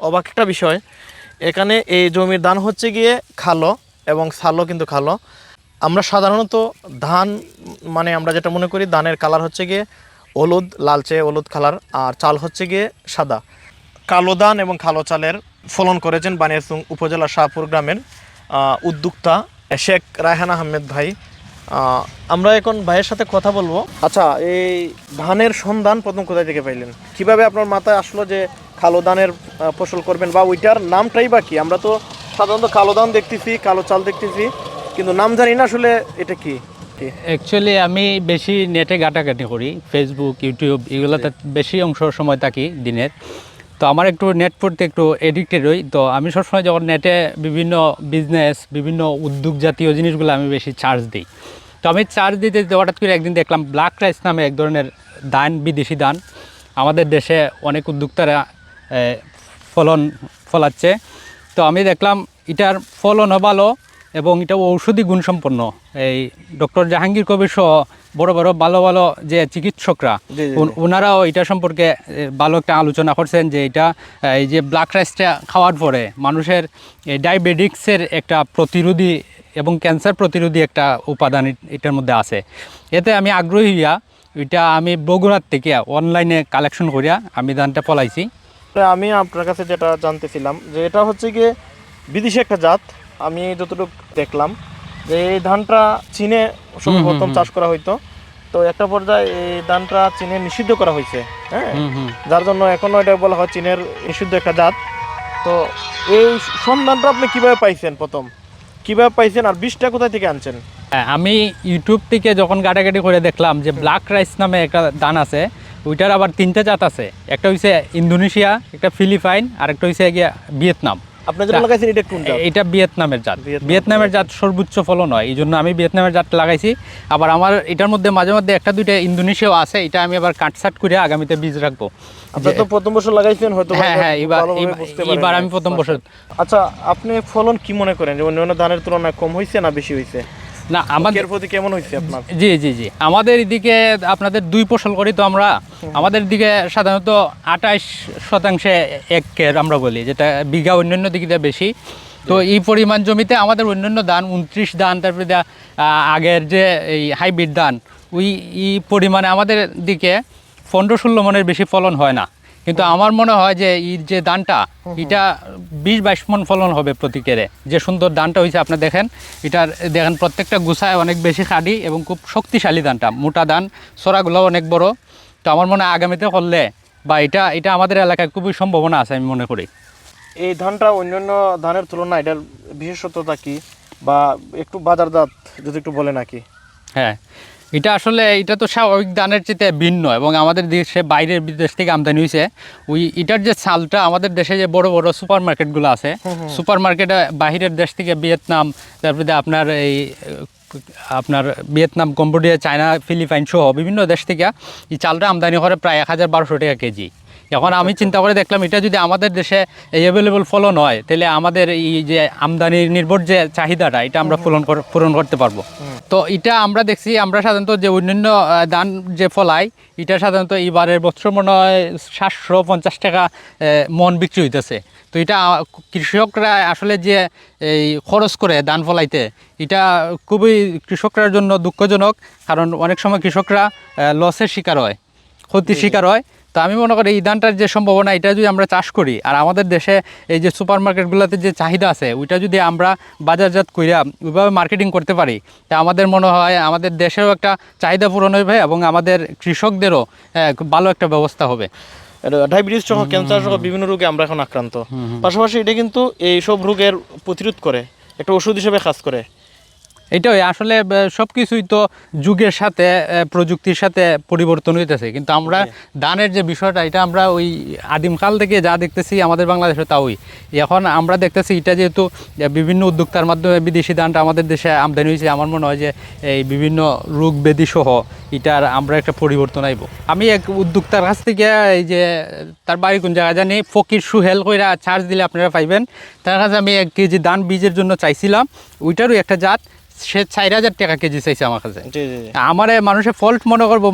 অবাক একটা বিষয়, এখানে এই জমির ধান হচ্ছে গিয়ে খালো এবং সালও কিন্তু খালো। আমরা সাধারণত ধান মানে আমরা যেটা মনে করি ধানের কালার হচ্ছে গিয়ে হলুদ, লালচে হলুদ কালার, আর চাল হচ্ছে গিয়ে সাদা। কালো ধান এবং কালো চালের ফলন করেছেন বানিয়াচং উপজেলা শাহপুর গ্রামের উদ্যোক্তা শেখ রায়হান আহমেদ ভাই। আমরা এখন ভাইয়ের সাথে কথা বলবো। আচ্ছা, এই ধানের সন্ধান প্রথম কোথায় থেকে পাইলেন? কিভাবে আপনার মাথায় আসলো যে কালো ধানের ফসল করবেন, বা ওইটার নামটাই বা কি? আমরা তো সাধারণত কালো ধান দেখতেছি, কালো চাল দেখতেছি, কিন্তু নাম জানি না আসলে এটা কি। অ্যাকচুয়ালি আমি বেশি নেটে ঘাটাঘাটি করি, ফেসবুক, ইউটিউব এগুলোতে বেশি অংশ সময় থাকি দিনের। তো আমার একটু নেট পড়তে একটু এডিক্টেড হই। তো আমি সবসময় যখন নেটে বিভিন্ন বিজনেস, বিভিন্ন উদ্যোগ জাতীয় জিনিসগুলো আমি বেশি চার্জ দিই। তো আমি চার্জ দিতে দিতে হঠাৎ করে একদিন দেখলাম ব্ল্যাক রাইস নামে এক ধরনের ধান, বিদেশি ধান আমাদের দেশে অনেক উদ্যোক্তারা ফলাচ্ছে। তো আমি দেখলাম এটার ফলনও ভালো এবং এটা ঔষধি গুণসম্পন্ন। এই ডক্টর জাহাঙ্গীর কবির সহ বড় বড় ভালো ভালো যে চিকিৎসকরা ওনারাও এটা সম্পর্কে ভালো একটা আলোচনা করছেন যে এটা এই যে ব্ল্যাক রাইসটা খাওয়ার পরে মানুষের ডায়াবেটিক্সের একটা প্রতিরোধী এবং ক্যান্সার প্রতিরোধী একটা উপাদান এটার মধ্যে আছে। এতে আমি আগ্রহী হইয়া এটা আমি বগুড়ার থেকে অনলাইনে কালেকশন করিয়া আমি ধানটা ফলাইছি। আমি আপনার কাছে যেটা জানতেছিলাম যে এটা হচ্ছে গিয়ে বিদেশি একটা জাত। আমি যতটুকু দেখলাম যে এই ধানটা চীনে সর্বপ্রথম চাষ করা হইতো, তো একটা পর্যায়ে এই ধানটা চীনে নিষিদ্ধ করা হয়েছে, হ্যাঁ, যার জন্য এখনো এটা বলা হয় চীনের নিষিদ্ধ একটা জাত। তো এই সন্ধানটা আপনি কিভাবে পাইছেন, প্রথম কিভাবে পাইছেন, আর বীজটা কোথায় থেকে আনছেন? আমি ইউটিউব থেকে যখন ঘাটাঘাটি করে দেখলাম যে ব্ল্যাক রাইস নামে একটা ধান আছে, ওইটার আবার 3টে জাত আছে। একটা হচ্ছে ইন্দোনেশিয়া, একটা ফিলিপাইন, আর একটা হচ্ছে গিয়া ভিয়েতনাম। আপনি যেটা লাগাইছেন এটা কোন জাত? এটা ভিয়েতনামের জাত। ভিয়েতনামের জাত সর্বোচ্চ ফলন হয়, এই জন্য আমি ভিয়েতনামের জাত লাগাইছি। আবার আমার এটার মধ্যে মাঝে মধ্যে একটা দুইটা ইন্দোনেশিয়াও আছে, এটা আমি আবার কাটসাট করে আগামীতে বীজ রাখবো। আপনি তো প্রথম বছর লাগাইছেন হয়তো। হ্যাঁ, এবার আমি প্রথম বছর। আচ্ছা, আপনি ফলন কি মনে করেন যে অন্যান্য ধানের তুলনায় কম হয়েছে না বেশি হয়েছে? না, আমাদের প্রতি কেমন হয়েছে আপনার? জি আমাদের এদিকে আপনাদের 2 ফসল করি তো আমরা। আমাদের দিকে সাধারণত 28% একের আমরা বলি, যেটা বিঘা অন্যান্য দিকে বেশি। তো এই পরিমাণ জমিতে আমাদের অন্যান্য ধান 29 ধান, তারপরে আগের যে এই হাইব্রিড ধান, ওই পরিমাণে আমাদের দিকে 15-16 মনের বেশি ফলন হয় না। কিন্তু আমার মনে হয় যে এই যে ধানটা এটা 20-22 মন ফলন হবে প্রতি কেরে। যে সুন্দর ধানটা হয়েছে আপনি দেখেন, এটার দেখেন প্রত্যেকটা গুছায় অনেক বেশি খাড়ি এবং খুব শক্তিশালী ধানটা, মোটা ধান, সরাগুলো অনেক বড়। তো আমার মনে হয় আগামীতে করলে বা এটা আমাদের এলাকায় খুবই সম্ভাবনা আছে আমি মনে করি। এই ধানটা অন্যান্য ধানের তুলনায় এটার বিশেষত্বটা কি, বা একটু বাজারজাত যদি একটু বলে নাকি? হ্যাঁ, এটা তো স্বাভাবিক ধানের চেয়ে ভিন্ন এবং আমাদের দেশে বাইরের বিদেশ থেকে আমদানি হয়েছে। এটার যে চালটা আমাদের দেশে যে বড় বড় সুপার মার্কেটগুলো আছে, সুপার মার্কেটে বাহিরের দেশ থেকে ভিয়েতনাম, তারপরে আপনার ভিয়েতনাম, কম্বোডিয়া, চায়না, ফিলিপাইন সহ বিভিন্ন দেশ থেকে এই চালটা আমদানি করে প্রায় 1000-1200 টাকা কেজি। এখন আমি চিন্তা করে দেখলাম এটা যদি আমাদের দেশে অ্যাভেলেবল ফলন হয়, তাহলে আমাদের এই যে আমদানি নির্ভর যে চাহিদাটা এটা আমরা পূরণ করতে পারবো। তো এটা আমরা দেখছি, আমরা সাধারণত যে অন্যান্য ধান যে ফলাই, এটা সাধারণত এইবারের বছর মনে হয় 750 টাকা মন বিক্রি হইতেছে। তো এটা কৃষকরা আসলে যে এই খরচ করে ধান ফলাইতে, এটা খুবই কৃষকদের জন্য দুঃখজনক, কারণ অনেক সময় কৃষকরা লসের শিকার হয়, ক্ষতির শিকার হয়। তো আমি মনে করি এই ধানটার যে সম্ভাবনা, এটা যদি আমরা চাষ করি আর আমাদের দেশে এই যে সুপার মার্কেটগুলোতে যে চাহিদা আছে ওইটা যদি আমরা বাজারজাত কইরা ওইভাবে মার্কেটিং করতে পারি, তা আমাদের মনে হয় আমাদের দেশেরও একটা চাহিদা পূরণ হবে এবং আমাদের কৃষকদেরও খুব ভালো একটা ব্যবস্থা হবে। ডায়াবেটিস সহ ক্যান্সার সহ বিভিন্ন রোগে আমরা এখন আক্রান্ত, পাশাপাশি এটা কিন্তু এই সব রোগের প্রতিরোধ করে, একটা ওষুধ হিসেবে কাজ করে। এটাই আসলে সব কিছুই তো যুগের সাথে, প্রযুক্তির সাথে পরিবর্তন হইতেছে, কিন্তু আমরা ধানের যে বিষয়টা এটা আমরা ওই আদিমকাল থেকে যা দেখতেছি আমাদের বাংলাদেশে তাই এখন আমরা দেখতেছি। এটা যেহেতু বিভিন্ন উদ্যোক্তার মাধ্যমে বিদেশি ধানটা আমাদের দেশে আমদানি হয়েছে, আমার মনে হয় যে এই বিভিন্ন রোগ ব্যাধি সহ এটার আমরা একটা পরিবর্তন আইব। আমি এক উদ্যোক্তার কাছ থেকে, এই যে তার বাড়ি কোন জায়গায় জানি, ফকির সুহেল কইরা চার্জ দিলে আপনারা পাইবেন, তার কাছে আমি 1 কেজি ধান বীজের জন্য চাইছিলাম। ওইটারও একটা জাত সে 4,000 টাকা কেজি চাইছে আমার কাছে। জি জি জি। আমার মানুষের ফল্ট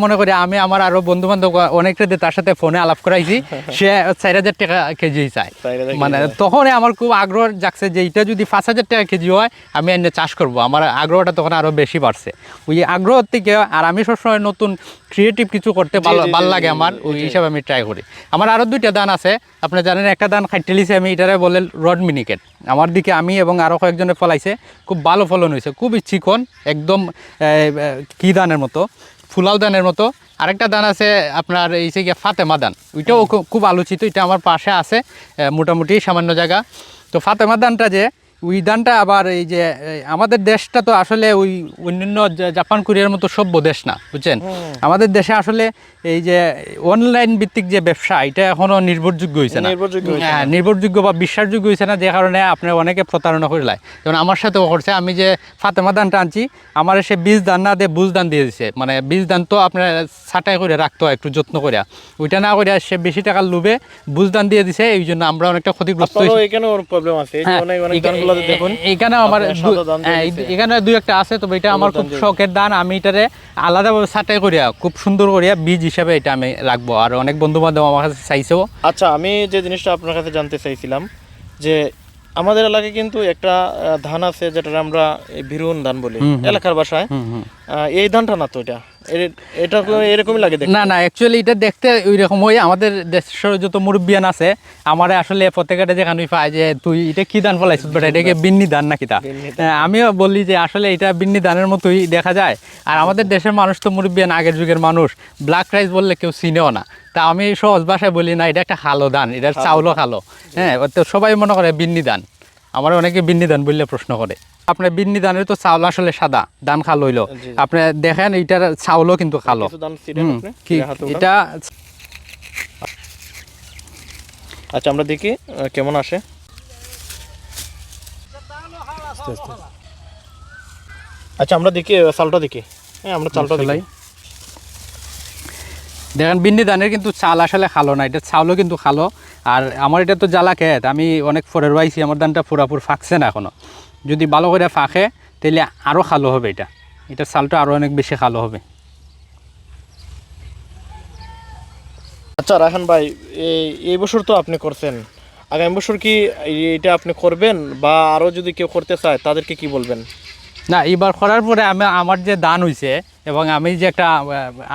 মনে করে আমি আমার আরো বন্ধু বান্ধব অনেকটা তার সাথে ফোনে আলাপ করাইছি, সে 4,000 টাকা কেজি চায়। 4,000 কেজি মানে চায়। তখন আমার খুব আগ্রহ জাগছে যে এটা যদি 5,000 টাকা কেজি হয় আমি এনে চাষ করব। আমার আগ্রহটা তখন আরো বেশি বাড়ছে। ওই আগ্রহ থেকে, আর আমি সবসময় নতুন ক্রিয়েটিভ কিছু করতে জি, জি, ভালো জি, লাগে জি, আমার, জি, ওই জি। হিসাবে আমি ট্রাই করি। আমার আরো 2টা ধান আছে, আপনি জানেন, একটা ধান খাইটেলিছে আমি, এটারে বলে রড মিনিকেট। আমার দিকে আমি এবং আরো কয়েকজনে ফলাইছে, খুব ভালো ফলন হয়েছে, খুবই চিকন, একদম কি ধানের মতো, ফুলাও ধানের মতো। আরেকটা ধান আছে আপনার এই যে ফাতেমা ধান, ওইটাও খুব আলোচিত, এটা আমার পাশে আছে মোটামুটি সামান্য জায়গা। তো ফাতেমা ধানটা যে, ওই ধানটা আবার এই যে আমাদের দেশটা তো আসলে ওই অন্যান্য জাপান কোরিয়ার মতো সভ্য দেশ না, বুঝছেন। আমাদের দেশে আসলে এই যে অনলাইন ভিত্তিক যে ব্যবসা, এটা এখনো নির্ভরযোগ্য হয়েছে না, নির্ভরযোগ্য হয়েছে হ্যাঁ, না। নির্ভরযোগ্য বা বিশ্বাসযোগ্য হয়েছে না, যে কারণে আপনার অনেকে প্রতারণা করে লাই। যেমন আমার সাথেও করছে, আমি যে ফাতেমা ধানটা আনছি, আমার সে বীজ ধান না দিয়ে বুজ ধান দিয়ে দিছে। মানে বীজ ধান তো আপনার ছাটাই করে রাখতে হয় একটু যত্ন করে, ওইটা না করে সে বেশি টাকার লোভে বুজ ধান দিয়ে দিছে, এই জন্য আমরা অনেকটা ক্ষতিগ্রস্ত আপনারও হয়েছি। এখানে ওর প্রবলেম আছে, এই যে হ্যাঁ, অনেক অনেক ধানগুলোতে দেখুন এখানে আমার আপনার সাদা ধান দিয়ে হ্যাঁ, দিছে। এখানে 2-1টা আছে, তবে এটা আমার হলুদ খুব ধান দিয়ে শখের ধান। আমি এটারে আলাদাভাবে ছাটাই করিয়া খুব সুন্দর করিয়া বীজ হিসাবে এটা আমি রাখবো, আর অনেক বন্ধু বান্ধব আমার কাছে চাইছেও। আচ্ছা, আমি যে জিনিসটা আপনার কাছে জানতে চাইছিলাম, যে আমাদের এলাকায় কিন্তু একটা ধান আছে যেটা আমরা ভিরুন ধান বলি এলাকার ভাষায়। এই ধানটা না তো এটা তো এরকমই লাগে দেখতে। না না, অ্যাকচুয়ালি এটা দেখতে ওই রকম হয়। আমাদের দেশের যত মুরব্বিয়ান আছে, আমার আসলে প্রত্যেকটা যেখানে পায় যে তুই এটা কি ধান ফলাইছিস বেটা, এটাকে বিন্নি ধান নাকি তা। আমিও বলি যে আসলে এটা বিন্নি ধানের মতোই দেখা যায়। আর আমাদের দেশের মানুষ তো মুরব্বিয়ান, আগের যুগের মানুষ, ব্ল্যাক রাইস বললে কেউ চিনেও না। তা আমি সহজ ভাষায় বলি, না এটা একটা খালো ধান, এটার চাউলও খালো। হ্যাঁ, তো সবাই মনে করে বিন্নি ধান, আমার অনেকে বিন্নি ধান বললে প্রশ্ন করে। আপনার বিন্নি ধানের তো চাউল আসলে সাদা, ধান খালো হইলো। জি। আপনি দেখেন এইটার চাউলও কিন্তু খালো। কিছু ধান ছিঁড়েন আপনি, কি হাতে উঠান। এটা আচ্ছা, আমরা দেখি কেমন আসে। আচ্ছা, আমরা দেখি চালটা দেখি। হ্যাঁ, আমরা চালটা দেখি। দেখেন বিন্নি ধানের কিন্তু চাল আসলে খালো না, এটা চাউলও কিন্তু খালো। আর আমার এটা তো জ্বালা খেত, আমি অনেক পরের পাইছি, আমার ধানটা পুরাপুর ফাঁকছে না এখনো। যদি ভালো করে ফাঁকে তাহলে আরও খালো হবে, এটা চালটা আরও অনেক বেশি খালো হবে। আচ্ছা রাহান ভাই, এই বছর তো আপনি করছেন, আগামী বছর কি এটা আপনি করবেন, বা আরও যদি কেউ করতে চায় তাদেরকে কি বলবেন? না, এবার করার পরে আমার যে দান হয়েছে, এবং আমি যে একটা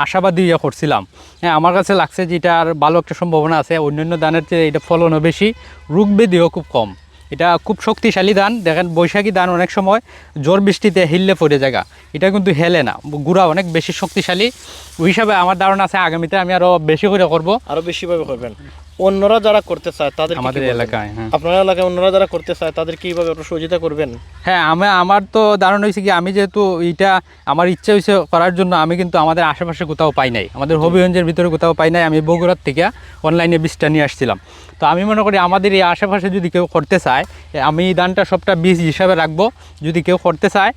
আশাবাদী করছিলাম, হ্যাঁ, আমার কাছে লাগছে যে এটার ভালো একটা সম্ভাবনা আছে। অন্যান্য দানের চেয়ে এটা ফলনও বেশি, রোগ ব্যাধিও খুব কম। এটা খুব শক্তিশালী ধান। দেখেন বৈশাখী ধান অনেক সময় ঝড় বৃষ্টিতে হিললে পড়ে জায়গা, এটা কিন্তু হেলে না, গুঁড়া অনেক বেশি শক্তিশালী। ওই হিসাবে আমার ধারণা আছে আগামীতে আমি আরও বেশি করে করব, আরও বেশিভাবে করবেন। অন্যরা যারা করতে চায় তাদের আমাদের এলাকায়। হ্যাঁ, আপনার এলাকায় অন্যরা যারা করতে চায় তাদের কিভাবে একটু সহযোগিতা করবেন? হ্যাঁ, আমার তো ধারণা হয়েছে কি, আমি যেহেতু এইটা আমার ইচ্ছা হয়েছে করার জন্য, আমি কিন্তু আমাদের আশেপাশে কোথাও পাই নাই, আমাদের হবিগঞ্জের ভিতরে কোথাও পাই নাই। আমি বগুড়ার থেকে অনলাইনে বীজটা নিয়ে আসছিলাম। তো আমি মনে করি আমাদের এই আশেপাশে যদি কেউ করতে চায়, আমি এই ধানটা সবটা বীজ হিসাবে রাখবো। যদি কেউ করতে চায়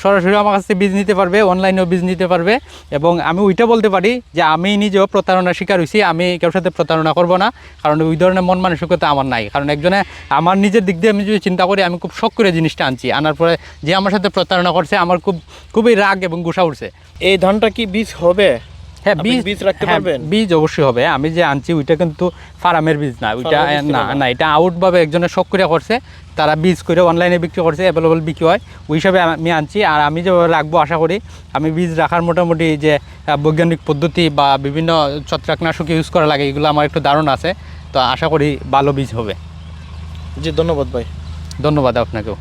সরাসরি আমার কাছে বীজ নিতে পারবে, অনলাইনেও বীজ নিতে পারবে। এবং আমি ওইটা বলতে পারি যে আমি নিজেও প্রতারণার শিকার হয়েছি, আমি কেউ সাথে প্রতারণা করব না, কারণ ওই ধরনের মন মানসিকতা আমার নাই। কারণ একজনে আমার নিজের দিক দিয়ে আমি যদি চিন্তা করি, আমি খুব শখ করে জিনিসটা আনছি, আনার পরে যে আমার সাথে প্রতারণা করছে, আমার খুবই রাগ এবং গুসা উঠছে। এই ধানটা কি বীজ হবে? হ্যাঁ, আপনি বীজ রাখতে পারবেন? বীজ অবশ্যই হবে। আমি যে আনছি ওইটা কিন্তু ফার্মের বীজ না, ওইটা ফার্মের বীজ না, এটা আউটভাবে একজনের শখ করে করছে, তারা বীজ করে অনলাইনে বিক্রি করছে, অ্যাভেলেবল বিক্রি হয়, ওই হিসাবে আমি আনছি। আর আমি যে রাখবো, আশা করি আমি বীজ রাখার মোটামুটি যে বৈজ্ঞানিক পদ্ধতি বা বিভিন্ন ছত্রাকনাশক ইউজ করা লাগে, এগুলো আমার একটু ধারণা আছে। তো আশা করি ভালো বীজ হবে। জি, ধন্যবাদ ভাই। ধন্যবাদ আপনাকেও।